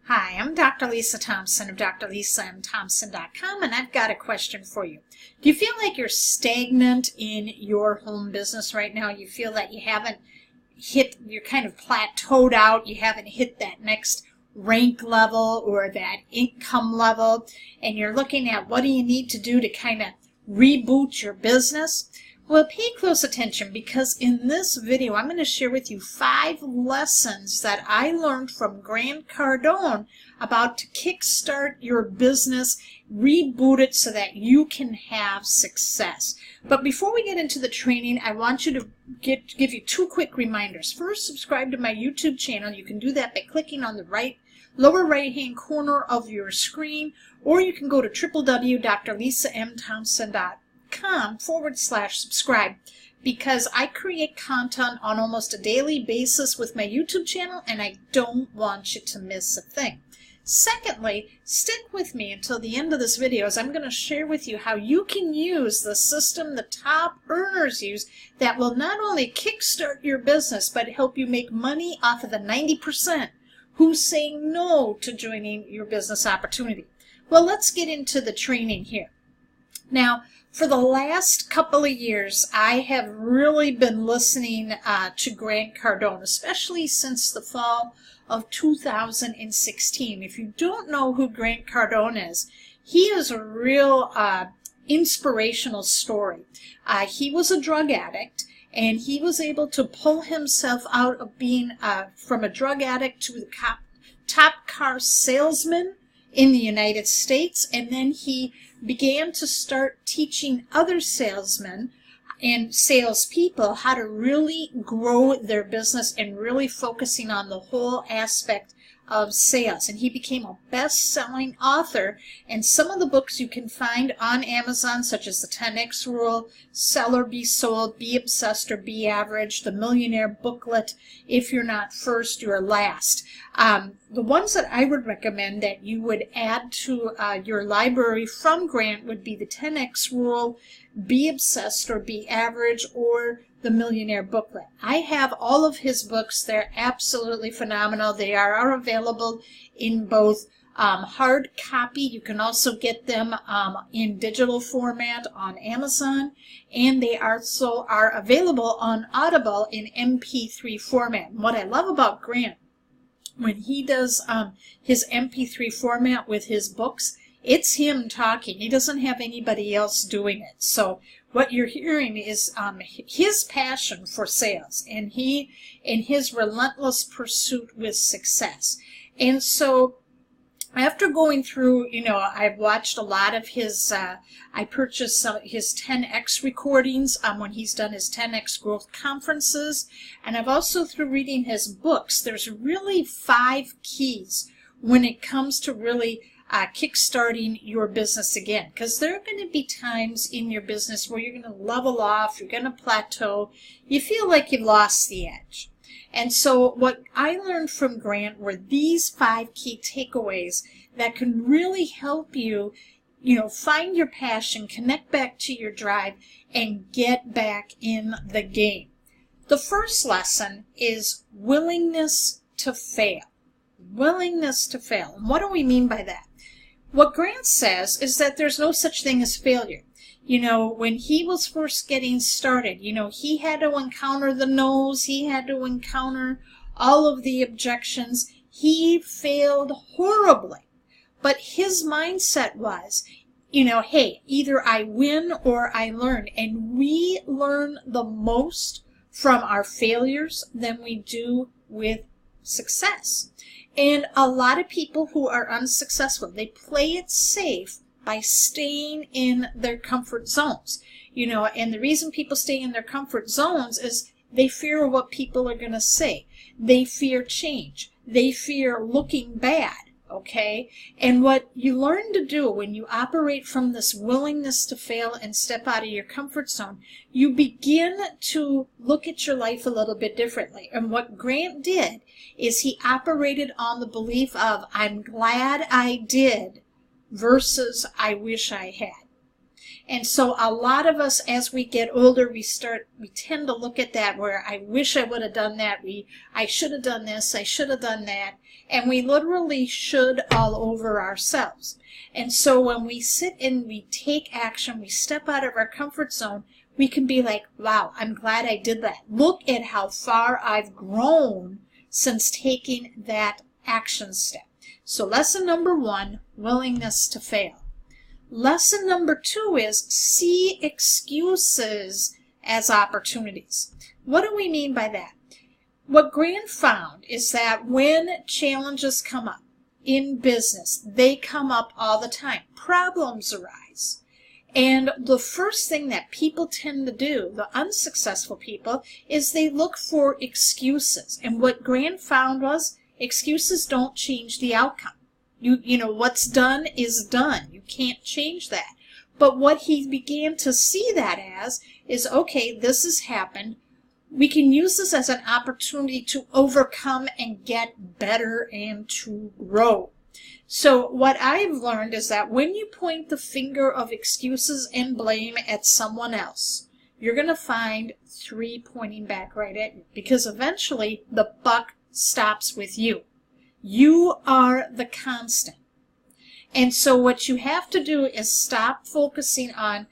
Hi, I'm Dr. Lisa Thompson of drlisamthompson.com, and I've got a question for you. Do you feel like you're stagnant in your home business right now? You feel that you haven't you're kind of plateaued out, you haven't hit that next rank level or that income level, and you're looking at what do you need to do to kind of reboot your business? Well, pay close attention, because in this video I'm going to share with you 5 lessons that I learned from Grant Cardone about to kickstart your business, reboot it so that you can have success. But before we get into the training, I want you to give you 2 quick reminders. First, subscribe to my YouTube channel. You can do that by clicking on the lower right-hand corner of your screen, or you can go to www.drlisamthompson.com/subscribe, because I create content on almost a daily basis with my YouTube channel, and I don't want you to miss a thing. Secondly, stick with me until the end of this video, as I'm going to share with you how you can use the system the top earners use that will not only kickstart your business, but help you make money off of the 90% who's saying no to joining your business opportunity. Well, let's get into the training here. Now, for the last couple of years, I have really been listening to Grant Cardone, especially since the fall of 2016. If you don't know who Grant Cardone is, he is a real inspirational story. He was a drug addict, and he was able to pull himself out of being from a drug addict to the top car salesman in the United States, and then he began to start teaching other salesmen and salespeople how to really grow their business and really focusing on the whole aspect of sales. And he became a best-selling author, and some of the books you can find on Amazon, such as the 10X Rule, Sell or Be Sold, Be Obsessed or Be Average, the Millionaire Booklet, If You're Not First, You're Last. The ones that I would recommend that you would add to your library from Grant would be the 10X Rule, Be Obsessed or Be Average, or the Millionaire Booklet. I have all of his books. They're absolutely phenomenal. They are available in both hard copy. You can also get them in digital format on Amazon, and they also are available on Audible in MP3 format. And what I love about Grant, when he does his MP3 format with his books, it's him talking. He doesn't have anybody else doing it. So what you're hearing is his passion for sales and his relentless pursuit with success. And so after going through, I've watched a lot of his, I purchased some of his 10X recordings when he's done his 10X growth conferences. And I've also, through reading his books, there's really 5 keys when it comes to really kickstarting your business again, because there are going to be times in your business where you're going to level off, you're going to plateau, you feel like you've lost the edge. And so what I learned from Grant were these 5 key takeaways that can really help you, find your passion, connect back to your drive, and get back in the game. The first lesson is willingness to fail. Willingness to fail. And what do we mean by that? What Grant says is that there's no such thing as failure. When he was first getting started, he had to encounter the no's, he had to encounter all of the objections. He failed horribly. But his mindset was, hey, either I win or I learn. And we learn the most from our failures than we do with success. And a lot of people who are unsuccessful, they play it safe by staying in their comfort zones. And the reason people stay in their comfort zones is they fear what people are going to say. They fear change. They fear looking bad, okay? And what you learn to do when you operate from this willingness to fail and step out of your comfort zone, you begin to look at your life a little bit differently. And what Grant did is he operated on the belief of, I'm glad I did, versus I wish I had. And so a lot of us, as we get older, we tend to look at that where I wish I would have done that, I should have done this, I should have done that. And we literally should all over ourselves. And so when we sit and we take action, we step out of our comfort zone, we can be like, wow, I'm glad I did that. Look at how far I've grown since taking that action step. So lesson number 1, willingness to fail. Lesson number 2 is see excuses as opportunities. What do we mean by that? What Grant found is that when challenges come up in business, they come up all the time. Problems arise. And the first thing that people tend to do, the unsuccessful people, is they look for excuses. And what Grant found was excuses don't change the outcome. You know, what's done is done. You can't change that. But what he began to see that as is, okay, this has happened. We can use this as an opportunity to overcome and get better and to grow. So what I've learned is that when you point the finger of excuses and blame at someone else, you're going to find 3 pointing back right at you, because eventually the buck stops with you. You are the constant. And so what you have to do is stop focusing on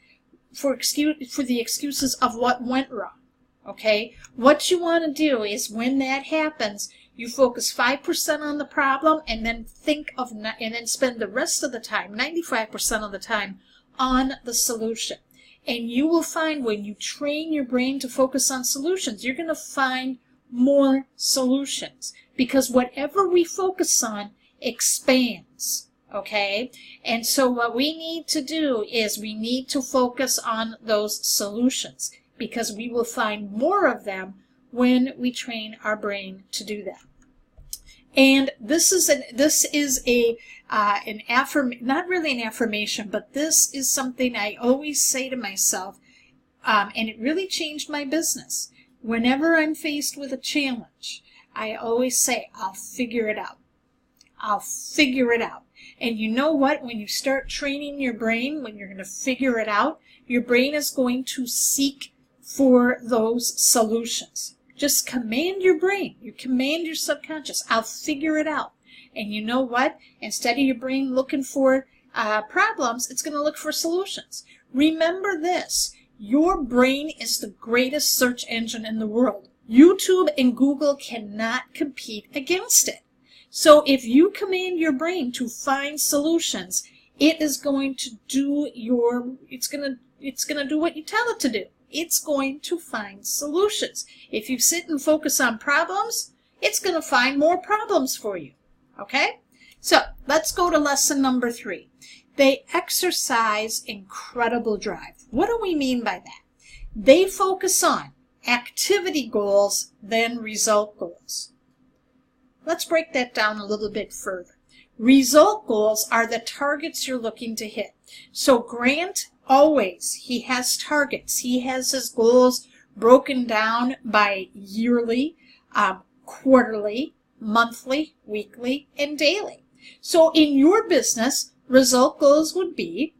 for the excuses of what went wrong. Okay? What you want to do is when that happens, you focus 5% on the problem and then spend the rest of the time, 95% of the time, on the solution. And you will find when you train your brain to focus on solutions, you're going to find more solutions, because whatever we focus on expands. Okay? And so what we need to do is we need to focus on those solutions, because we will find more of them when we train our brain to do that. And this is not really an affirmation, but this is something I always say to myself, and it really changed my business. Whenever I'm faced with a challenge, I always say, I'll figure it out. I'll figure it out. And you know what? When you start training your brain, when you're going to figure it out, your brain is going to seek for those solutions. Just command your brain. You command your subconscious. I'll figure it out. And you know what? Instead of your brain looking for problems, it's going to look for solutions. Remember this. Your brain is the greatest search engine in the world. YouTube and Google cannot compete against it. So if you command your brain to find solutions, it is going to do it's going to do what you tell it to do. It's going to find solutions. If you sit and focus on problems, it's going to find more problems for you. Okay? So let's go to lesson number 3. They exercise incredible drive. What do we mean by that? They focus on activity goals, then result goals. Let's break that down a little bit further. Result goals are the targets you're looking to hit. So Grant he has targets. He has his goals broken down by yearly, quarterly, monthly, weekly, and daily. So in your business, result goals would be,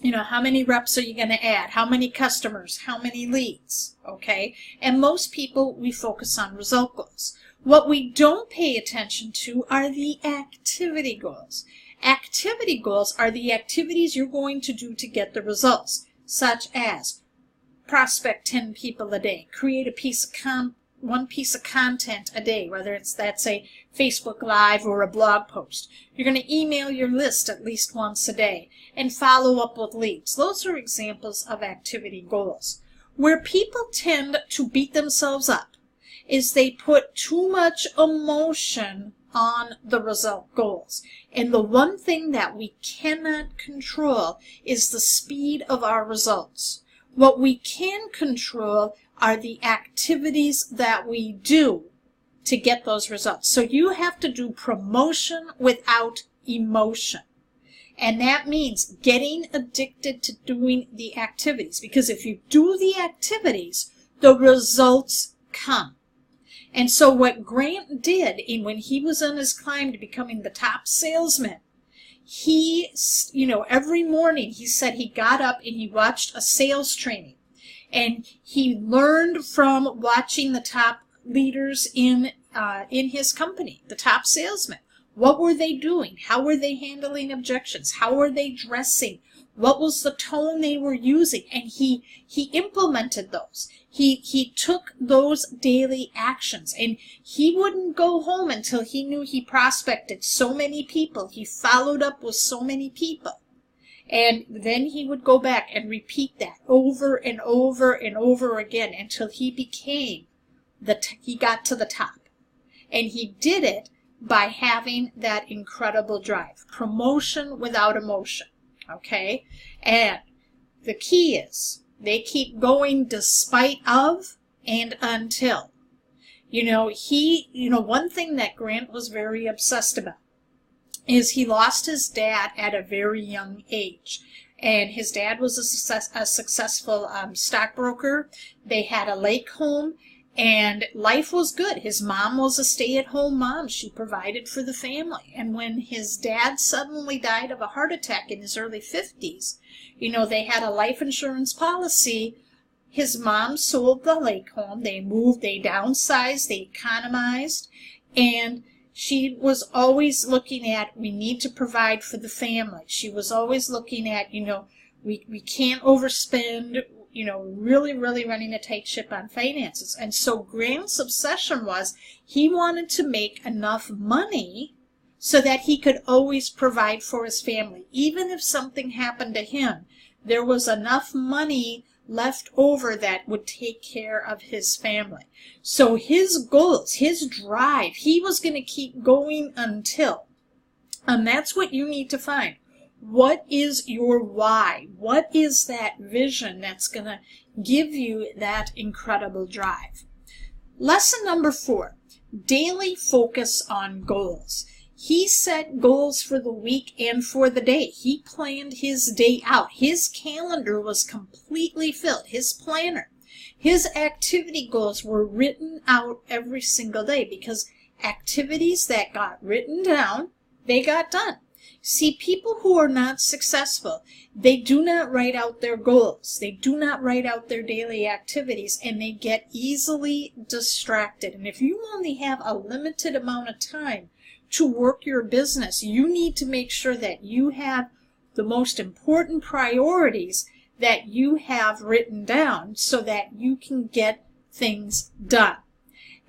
how many reps are you going to add? How many customers? How many leads? Okay? And most people, we focus on result goals. What we don't pay attention to are the activity goals. Activity goals are the activities you're going to do to get the results, such as prospect 10 people a day, create one piece of content a day, whether that's a Facebook Live or a blog post. You're going to email your list at least once a day and follow up with leads. Those are examples of activity goals. Where people tend to beat themselves up is they put too much emotion on the result goals. And the one thing that we cannot control is the speed of our results. What we can control are the activities that we do to get those results. So you have to do promotion without emotion. And that means getting addicted to doing the activities. Because if you do the activities, the results come. And so what Grant did when he was on his climb to becoming the top salesman, he, every morning he said he got up and he watched a sales training. And he learned from watching the top leaders in in his company, the top salesmen. What were they doing? How were they handling objections? How were they dressing? What was the tone they were using? And he implemented those. He took those daily actions, and he wouldn't go home until he knew he prospected so many people. He followed up with so many people. And then he would go back and repeat that over and over and over again until he became he got to the top. And he did it by having that incredible drive. Promotion without emotion. Okay? And the key is they keep going despite of and until. One thing that Grant was very obsessed about is he lost his dad at a very young age. And his dad was a successful stockbroker. They had a lake home, and life was good. His mom was a stay-at-home mom. She provided for the family. And when his dad suddenly died of a heart attack in his early 50s, they had a life insurance policy. His mom sold the lake home. They moved, they downsized, they economized, and she was always looking at, we need to provide for the family. She was always looking at, we can't overspend, really, really running a tight ship on finances. And so Grant's obsession was he wanted to make enough money so that he could always provide for his family. Even if something happened to him, there was enough money left over that would take care of his family. So his goals, his drive, he was going to keep going until. And that's what you need to find. What is your why? What is that vision that's going to give you that incredible drive? Lesson number 4, daily focus on goals. He set goals for the week and for the day. He planned his day out. His calendar was completely filled. His planner. His activity goals were written out every single day because activities that got written down, they got done. See, people who are not successful, they do not write out their goals. They do not write out their daily activities, and they get easily distracted. And if you only have a limited amount of time to work your business, you need to make sure that you have the most important priorities that you have written down so that you can get things done.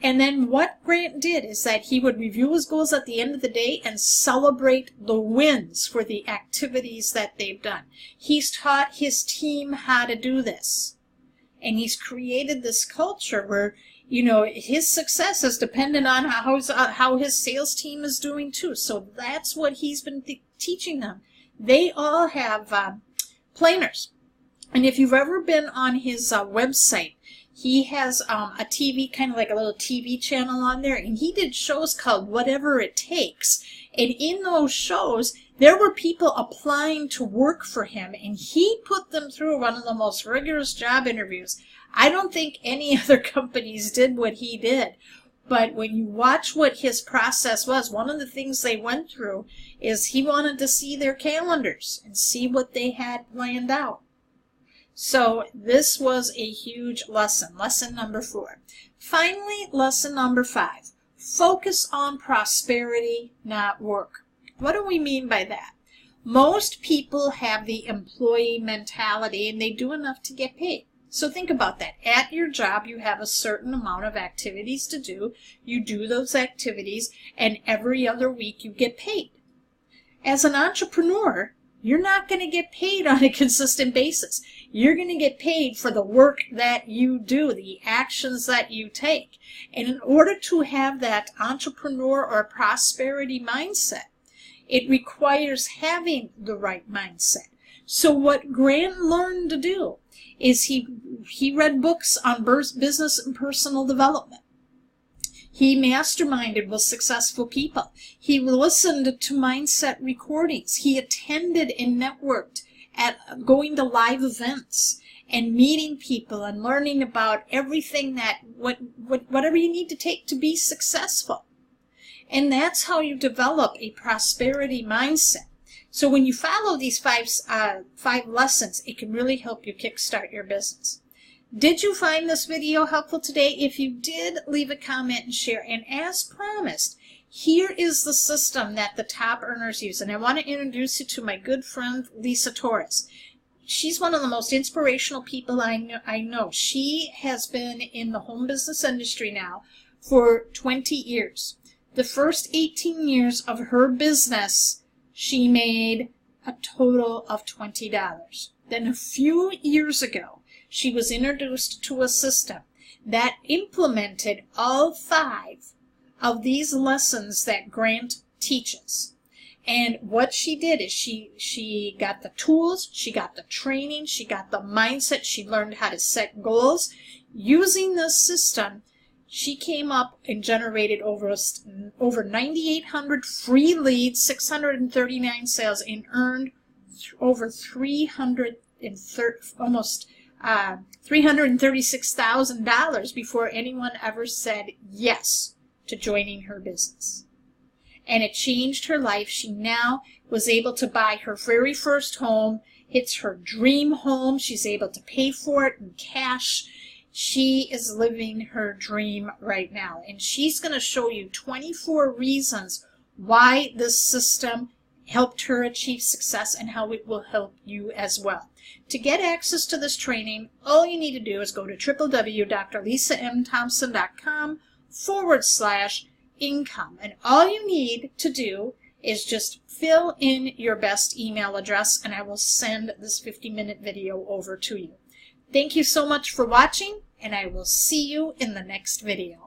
And then what Grant did is that he would review his goals at the end of the day and celebrate the wins for the activities that they've done. He's taught his team how to do this. And he's created this culture where, his success is dependent on how his sales team is doing too. So that's what he's been teaching them. They all have planners. And if you've ever been on his website, he has a TV, kind of like a little TV channel on there, and he did shows called Whatever It Takes. And in those shows, there were people applying to work for him, and he put them through one of the most rigorous job interviews. I don't think any other companies did what he did. But when you watch what his process was, one of the things they went through is he wanted to see their calendars and see what they had planned out. So this was a huge lesson, lesson number 4. Finally, lesson number 5, focus on prosperity, not work. What do we mean by that? Most people have the employee mentality and they do enough to get paid. So think about that. At your job, you have a certain amount of activities to do. You do those activities, and every other week you get paid. As an entrepreneur, you're not going to get paid on a consistent basis. You're going to get paid for the work that you do, the actions that you take. And in order to have that entrepreneur or prosperity mindset, it requires having the right mindset. So what Grant learned to do is he read books on business and personal development. He masterminded with successful people. He listened to mindset recordings. He attended and networked at going to live events and meeting people and learning about everything that whatever you need to take to be successful. And that's how you develop a prosperity mindset. So when you follow these five lessons, it can really help you kickstart your business. Did you find this video helpful today? If you did, leave a comment and share. And as promised, here is the system that the top earners use. And I want to introduce you to my good friend, Lisa Torres. She's one of the most inspirational people I know. She has been in the home business industry now for 20 years. The first 18 years of her business, she made a total of $20. Then a few years ago, she was introduced to a system that implemented all 5 of these lessons that Grant teaches. And what she did is she got the tools, she got the training, she got the mindset, she learned how to set goals. Using this system, she came up and generated over 9,800 free leads, 639 sales, and earned over $336,000 before anyone ever said yes to joining her business. And it changed her life. She now was able to buy her very first home. It's her dream home. She's able to pay for it in cash. She is living her dream right now. And she's going to show you 24 reasons why this system helped her achieve success and how it will help you as well. To get access to this training, all you need to do is go to www.drisamthompson.com/income. And all you need to do is just fill in your best email address, and I will send this 50-minute video over to you. Thank you so much for watching, and I will see you in the next video.